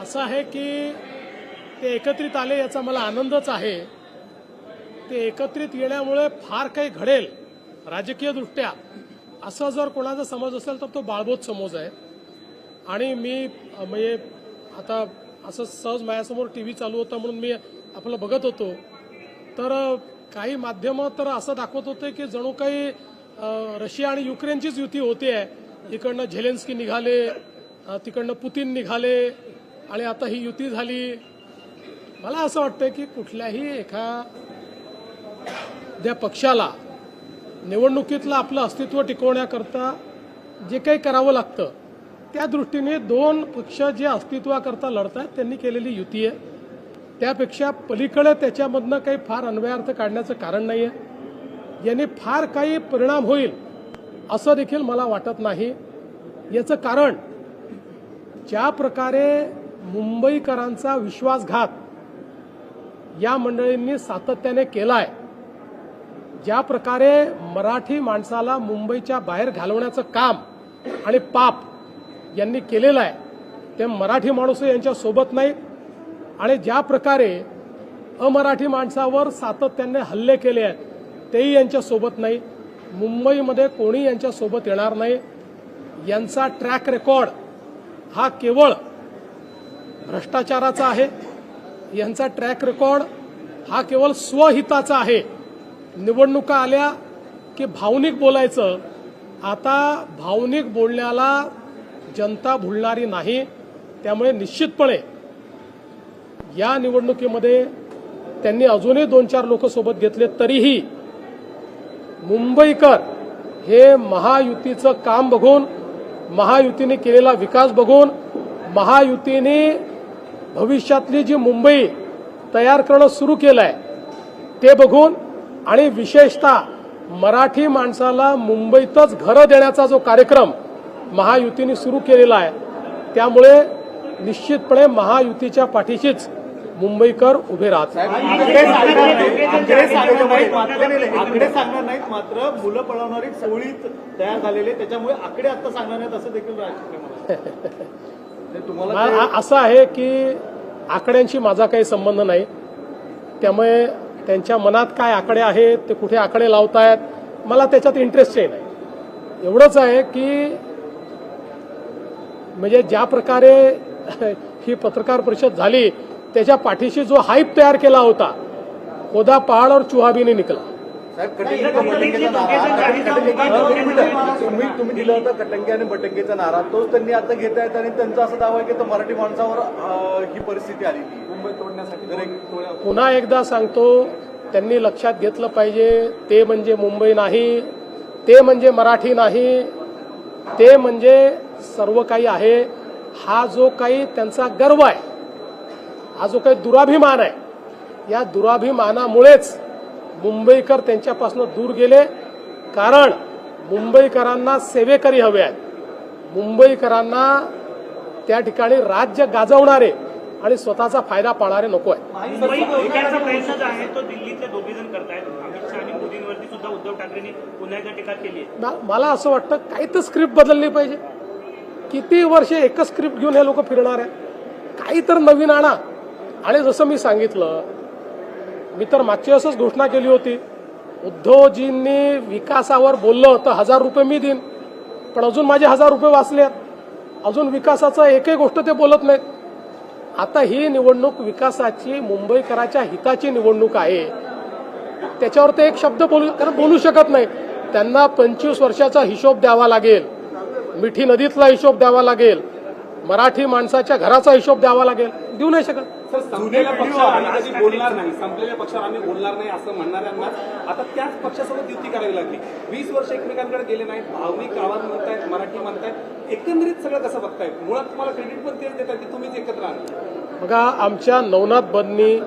असं आहे की ते एकत्रित आले याचा मला आनंदच आहे। ते एकत्रित येण्यामुळे फार काही घडेल राजकीय दृष्ट्या असं जर कोणाचा समज असेल तर तो बाळबोध समज आहे। आणि मी म्हणजे आता असं सहज माझ्यासमोर टीव्ही चालू होता म्हणून मी आपलं बघत होतो, तर काही माध्यमं तर असं दाखवत होते की जणू काही रशिया आणि युक्रेनचीच युती होते आहे। इकडनं झेलेन्स्की निघाले, तिकडनं पुतीन निघाले आणि आता ही युती झाली। मला असं वाटतं की कुठल्याही एखाद्या पक्षाला निवडणुकीतलं आपलं अस्तित्व टिकवण्याकरता जे काही करावं लागतं त्या दृष्टीने दोन पक्ष जे अस्तित्वाकरता लढतात त्यांनी केलेली युती आहे। त्यापेक्षा पलीकडे त्याच्यामधनं काही फार अन्वयार्थ काढण्याचं कारण नाही आहे। यांनी फार काही परिणाम होईल असं देखील मला वाटत नाही। याचं कारण ज्या प्रकारे मुंबईकरांचा विश्वासघात या मंडळींनी सातत्याने केलाय, ज्या प्रकारे मराठी माणसाला मुंबईच्या बाहेर घालवण्याचं काम आणि पाप यांनी केलेलं आहे, ते मराठी माणूस यांच्या सोबत नाहीत। आणि ज्या प्रकारे अमराठी माणसावर सातत्याने हल्ले केले आहेत तेही यांच्या सोबत नाही। मुंबईमध्ये कोणी यांच्या सोबत येणार नाही। यांचा ट्रॅक रेकॉर्ड हा केवळ भ्रष्टाचाराचा आहे। यांचा ट्रॅक रेकॉर्ड हा केवळ स्वहिताचा आहे। निवडणुका आल्या की भावनिक बोलायचं। आता भावनिक बोलण्याला जनता भुलणारी नाही। त्यामुळे निश्चितपणे या निवडणुकीमध्ये त्यांनी अजूनही 2-4 लोक सोबत घेतले तरीही मुंबईकर हे महायुतीचं काम बघून, महायुतीने केलेला विकास बघून, महायुतीने भविष्यातली जी मुंबई तयार करणं सुरू केलं आहे ते बघून आणि विशेषतः मराठी माणसाला मुंबईतच घरं देण्याचा जो कार्यक्रम महायुतीने सुरू केलेला आहे त्यामुळे निश्चितपणे महायुतीच्या पाठीशीच मुंबईकर उभे राहतात। आकडे सांगणार नाहीत, मात्र मुलं पळवणारी टोळी तयार झालेली आहे, त्याच्यामुळे आकडे आता सांगणार नाहीत असं देखील तुम्हाला असं आहे की आकड्यांशी माझा काही संबंध नाही। त्यामुळे त्यांच्या मनात काय आकडे आहेत, ते कुठे आकडे लावतायत, मला त्याच्यात इंटरेस्टही नाही। एवढंच आहे की म्हणजे ज्या प्रकारे ही पत्रकार परिषद झाली त्याच्या पाठीशी जो हाईप तयार केला होता, खोदा पहाड़ और चूहा भी नहीं निकला। तुम्ही दिला होता कटंगे आणि बटंगेचा नारा, तोच त्यांनी आता घेत आहेत आणि त्यांचा असा दावा आहे की मराठी माणसावर ही परिस्थिती आली मुंबई तोडण्यासाठी। पुन्हा एकदा सांगतो, त्यांनी लक्षात घेतलं पाहिजे, ते म्हणजे मुंबई नाही, ते म्हणजे मराठी नाही, ते म्हणजे सर्व काही आहे। हा जो काही त्यांचा गर्व आहे, हा जो काही दुराभिमान आहे, या दुराभिमानामुळेच मुंबईकर त्यांच्यापासून दूर गेले। कारण मुंबईकरांना सेवेकरी हवे आहेत, मुंबईकरांना त्या ठिकाणी राज्य गाजवणारे आणि स्वतःचा फायदा पाहणारे नको आहे। प्रयत्न जो आहे तो दिल्लीतले दोघे जण करतायत। अमित शहा आणि मोदींवरती सुद्धा उद्धव ठाकरेंनी पुन्हा एकदा टीका केली आहे। मला असं वाटतं काही तर स्क्रिप्ट बदलली पाहिजे। किती वर्ष एकच स्क्रिप्ट घेऊन हे लोक फिरणार आहेत? काही तर नवीन आणा। आणि जसं मी सांगितलं, मी तर मागच्या वेळेसच घोषणा केली होती, उद्धवजींनी विकासावर बोललं तर 1000 रुपये मी देईन, पण अजून माझे 1000 रुपये वाचले आहेत, अजून विकासाचं एकही गोष्ट ते बोलत नाहीत। आता ही निवडणूक विकासाची, मुंबईकराच्या हिताची निवडणूक आहे, त्याच्यावर ते एक शब्द बोलू शकत नाही। त्यांना 25 वर्षाचा हिशोब द्यावा लागेल, मिठी नदीतला हिशोब द्यावा लागेल, मराठी माणसाच्या घराचा हिशोब द्यावा लागेल, देऊ नाही शकत। संपलेल्या पक्षावर आम्ही कधी बोलणार नाही, संपलेल्या पक्षावर आम्ही बोलणार नाही असं म्हणणाऱ्यांना आता त्याच पक्षासोबत युती करावी लागली। 20 वर्ष एकमेकांकडे गेले नाहीत, भावनिक आवाज म्हणतायत, मराठी म्हणतायत, एकंदरीत सगळं कसं बघतायत? मुळात तुम्हाला क्रेडिट पण तेच देतात की तुम्हीच एकत्र आहात। बघा, आमच्या नवनाथ बदनी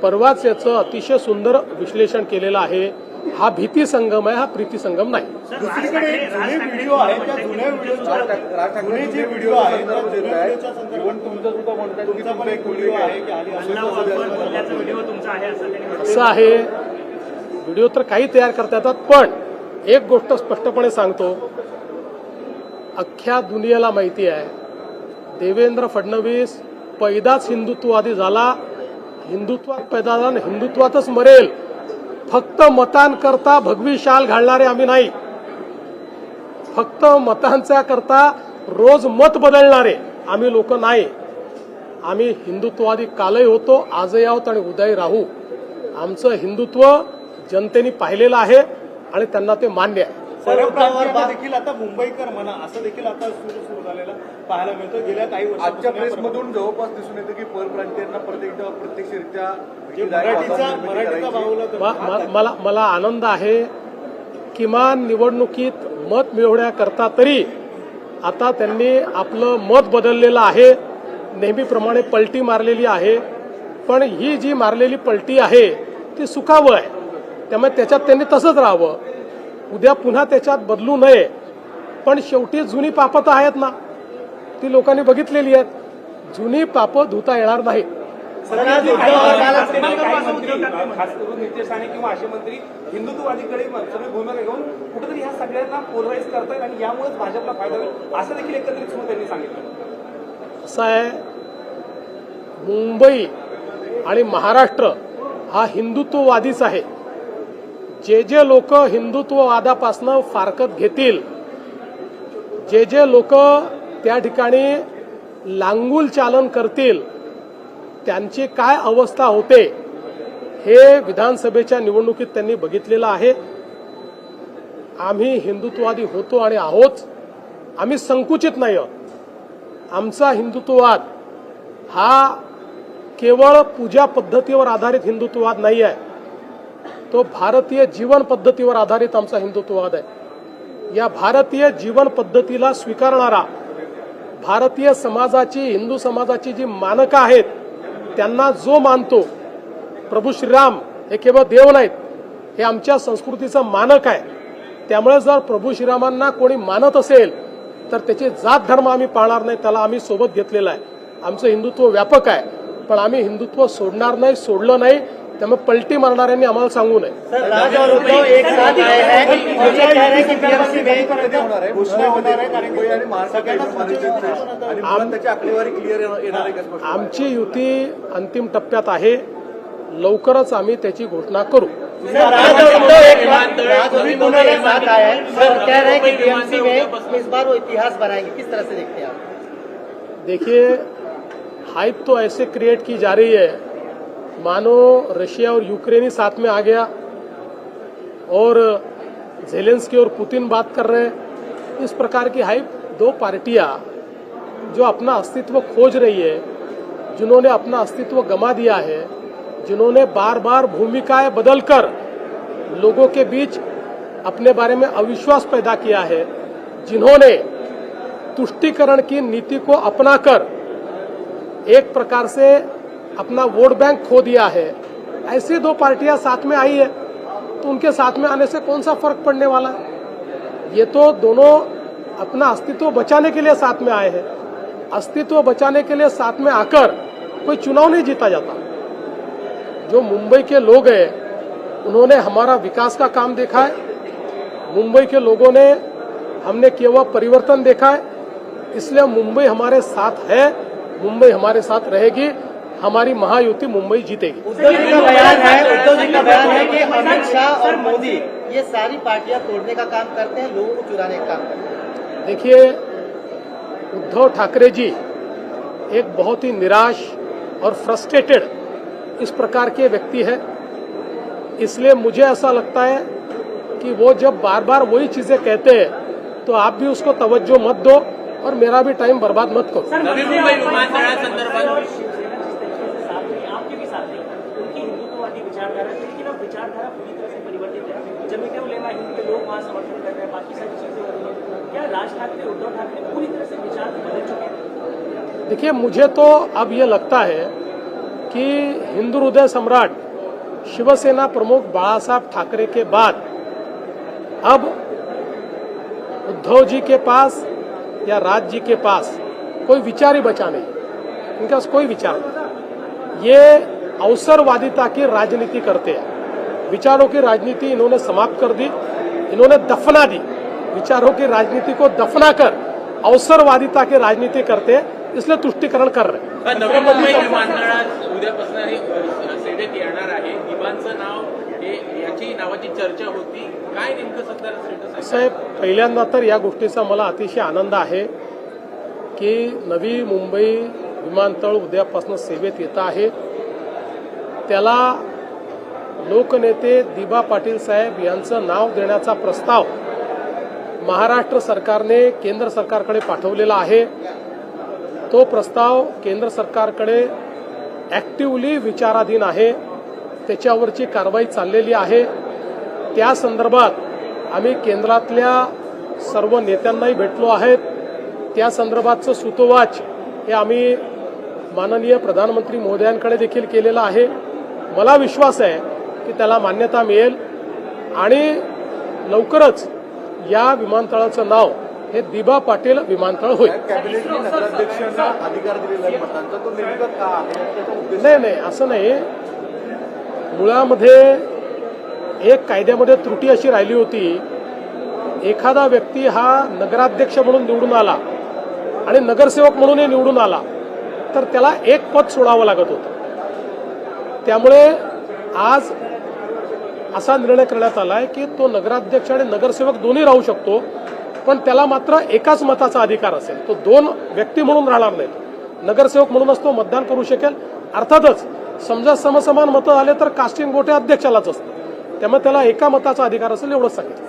परवाच याचं अतिशय सुंदर विश्लेषण केलेलं आहे। हा भीती संगम आहे, हा प्रीती संगम नाही। दुसरीकडे जुने व्हिडिओ आहेत, त्या जुन्या व्हिडिओच्या जुने जे व्हिडिओ आहेत त्या जुन्या व्हिडिओच्या संदर्भात तुमचं सुद्धा म्हणताय की तुमचा एक व्हिडिओ आहे की आली व्हिडिओ तुमचा आहे असं आहे। व्हिडिओ तर काही तयार करता येतात, पण एक गोष्ट स्पष्टपणे सांगतो, अख्ख्या दुनियेला माहिती आहे देवेंद्र फडणवीस पैदाच हिंदुत्ववादी झाला, हिंदुत्वात पैदा झाला, हिंदुत्वातच मरेल. फक्त मतांकरता भगवी शाल घालणारे आम्ही नाही, फक्त मतांच्या करता रोज मत बदलणारे आम्ही लोक नाही. आम्ही हिंदुत्ववादी कालही होतो, आजही आहोत आणि उद्याही राहू. आमचं हिंदुत्व जनतेने पाहिलेलं आहे आणि त्यांना ते मान्य आहे. परप्रांतीयांना देखील आता मुंबईकर म्हणा असं देखील आता सुरू झालेलं पाहायला मिळतं. गेल्या काही वर्षांपासून आजच्या प्रेसमधून जवळपास दिसून येतं की परप्रांतीयांना प्रत्यक्षरित्या मराठीचा बाहुला मला आनंद आहे. किमान निवडणुकीत मत मिळवण्याकरता तरी आता त्यांनी आपलं मत बदललेलं आहे. नेहमीप्रमाणे पलटी मारलेली आहे, पण ही जी मारलेली पलटी आहे ती सुखावं आहे. त्यामुळे त्याच्यात त्यांनी तसंच राहावं, उद्या पुन्हा त्याच्यात बदलू नये. पण शेवटी जुनी पापं तर आहेत ना, ती लोकांनी बघितलेली आहेत. जुनी पापं धुता येणार नाही. खास करून नितेश राणे किंवा असे मंत्री हिंदुत्ववादीकडे सगळी भूमिका घेऊन कुठेतरी ह्या सगळ्यांना पोलराईज करतायत आणि यामुळेच भाजपला फायदा होईल असं देखील एकत्रित सुरू त्यांनी सांगितलं. असं आहे, मुंबई आणि महाराष्ट्र हा हिंदुत्ववादीच आहे. जे जे लोक हिंदुत्ववादापासनं फारकत घेतील, जे जे लोक त्या ठिकाणी लांगुल चालन करतील, त्यांची काय अवस्था होते हे विधानसभेच्या निवडणुकीत त्यांनी बघितलेलं आहे. आम्ही हिंदुत्ववादी होतो आणि आहोत. आम्ही संकुचित नाही आहोत. आमचा हिंदुत्ववाद हा केवळ पूजा पद्धतीवर आधारित हिंदुत्ववाद नाही आहे, तो भारतीय जीवन पद्धतीवर आधारित आमचा हिंदुत्ववाद आहे. या भारतीय जीवन पद्धतीला स्वीकारणारा, भारतीय समाजाची, हिंदू समाजाची जी मानकं आहेत त्यांना जो मानतो, प्रभू श्रीराम हे केवळ देव नाहीत, हे आमच्या संस्कृतीचं मानक आहे. त्यामुळे जर प्रभू श्रीरामांना कोणी मानत असेल तर त्याची जात धर्म आम्ही पाळणार नाही, त्याला आम्ही सोबत घेतलेला आहे. आमचं हिंदुत्व व्यापक आहे, पण आम्ही हिंदुत्व सोडणार नाही, सोडलं नाही. त्यामुळे पलटी मारणाऱ्यांनी आम्हाला सांगू नये. राज और उद्धव एक साथ आए हैं और ये कह रहे हैं कि बीएमसी में घोषणा होणार आहे कारण मुंबई आणि महाराष्ट्र त्याची आकडेवारी क्लिअर येणार आहे का? आमची युती अंतिम टप्प्यात आहे, लवकरच आम्ही त्याची घोषणा करू. राज और उद्धव एक साथ आए हैं सर, कह रहे हैं कि बीएमसी में इस बार वो इतिहास बनाएंगे. किस तरह से देखते हैं आप? देखिए, हाइप तो ऐसे क्रिएट की जा रही है मानो रशिया और यूक्रेन ही साथ में आ गया और जेलेंस्की और पुतिन बात कर रहे हैं. इस प्रकार की हाइप दो पार्टियां जो अपना अस्तित्व खोज रही है, जिन्होंने अपना अस्तित्व गंवा दिया है, जिन्होंने बार बार भूमिकाएं बदलकर लोगों के बीच अपने बारे में अविश्वास पैदा किया है, जिन्होंने तुष्टीकरण की नीति को अपनाकर एक प्रकार से अपना वोट बैंक खो दिया है, ऐसी दो पार्टियां साथ में आई है तो उनके साथ में आने से कौन सा फर्क पड़ने वाला है? ये तो दोनों अपना अस्तित्व बचाने के लिए साथ में आए हैं. अस्तित्व बचाने के लिए साथ में आकर कोई चुनाव नहीं जीता जाता. जो मुंबई के लोग हैं उन्होंने हमारा विकास का काम देखा है, मुंबई के लोगों ने हमने किया हुआ परिवर्तन देखा है, इसलिए मुंबई हमारे साथ है, मुंबई हमारे साथ रहेगी. हमारी महायुति मुंबई जीतेगी. उद्धव जी का बयान है कि अमित शाह और मोदी ये सारी पार्टियां तोड़ने का काम करते हैं, लोगों को चुराने का काम करते हैं. देखिए, उद्धव ठाकरे जी एक बहुत ही निराश और फ्रस्ट्रेटेड इस प्रकार के व्यक्ति है. इसलिए मुझे ऐसा लगता है कि वो जब बार बार वही चीजें कहते हैं तो आप भी उसको तवज्जो मत दो और मेरा भी टाइम बर्बाद मत करो. नवी मुंबई विमानतळासंदर्भात आपके भी साथ हैं, उनकी हिंदुत्ववादी विचारधारा, लेकिन अब विचारधारा पूरी तरह से परिवर्तित है. जमीन उलेमा हिंद के लोग वहाँ समर्थन कर रहे हैं, बाकी सारी चीजें हो रही हैं. क्या राज ठाकरे, उद्धव ठाकरे पूरी तरह से विचार बदल चुके हैं? देखिए, मुझे तो अब ये लगता है कि हिंदू हृदय सम्राट शिवसेना प्रमुख बाळासाहेब ठाकरे के बाद अब उद्धव जी के पास या राज जी के पास कोई विचार ही बचा नहीं. इनके पास कोई विचार नहीं. ये अवसरवादिता की राजनीति करते हैं. विचारों की राजनीति इन्होंने समाप्त कर दी, इन्होंने दफना दी. विचारों की राजनीति को दफना कर अवसरवादिता की राजनीति करते हैं, इसलिए तुष्टीकरण कर रहे हैं. नवी मुंबई विमानतळात उद्यापासून हे सेवेत येणार आहे. दिबांचं नाव हे याची नावाची चर्चा होती. काय नेमकं सध्या स्टेटस आहे? साहेब, पहिल्यांदा तर या गोष्टीचा मला अतिशय आनंद आहे की नवी मुंबई विमानतळ उद्यापासून सेवेत येत आहे. त्याला लोकनेते दिबा पाटील साहेब यांचं नाव देण्याचा प्रस्ताव महाराष्ट्र सरकारने केंद्र सरकारकडे पाठवलेला आहे. तो प्रस्ताव केंद्र सरकारकडे ॲक्टिव्हली विचाराधीन आहे. त्याच्यावरची कारवाई चाललेली आहे. त्या संदर्भात आम्ही केंद्रातल्या सर्व नेत्यांनाही भेटलो आहेत. त्या संदर्भातचं सूतोवाच हे आम्ही माननीय प्रधानमंत्री महोदयांकडे देखील केलेलं आहे. मला विश्वास आहे की त्याला मान्यता मिळेल आणि लवकरच या विमानतळाचं नाव हे दिबा पाटील विमानतळ होईल. कॅबिनेटने नगराध्यक्षांना अधिकार दिलेला आहे मतांचा, तो नेमका का आहे त्याचा उद्देश नाही, असं नाही. मुळामध्ये एक कायद्यामध्ये त्रुटी अशी राहिली होती, एखादा व्यक्ती हा नगराध्यक्ष म्हणून निवडून आला आणि नगरसेवक म्हणूनही निवडून आला तर त्याला एक पद सोडावं लागत होतं. त्यामुळे आज असा निर्णय करण्यात आलाय की तो नगराध्यक्ष आणि नगरसेवक दोन्ही राहू शकतो, पण त्याला मात्र एकाच मताचा अधिकार असेल. तो दोन व्यक्ती म्हणून राहणार नाही. नगरसेवक म्हणूनच तो मतदान करू शकेल. अर्थातच समजा समसमान मतं आले तर कास्टिंग वोट हे अध्यक्षालाच असतं, त्यामुळे त्याला एका मताचा अधिकार असेल एवढंच सांगितलं.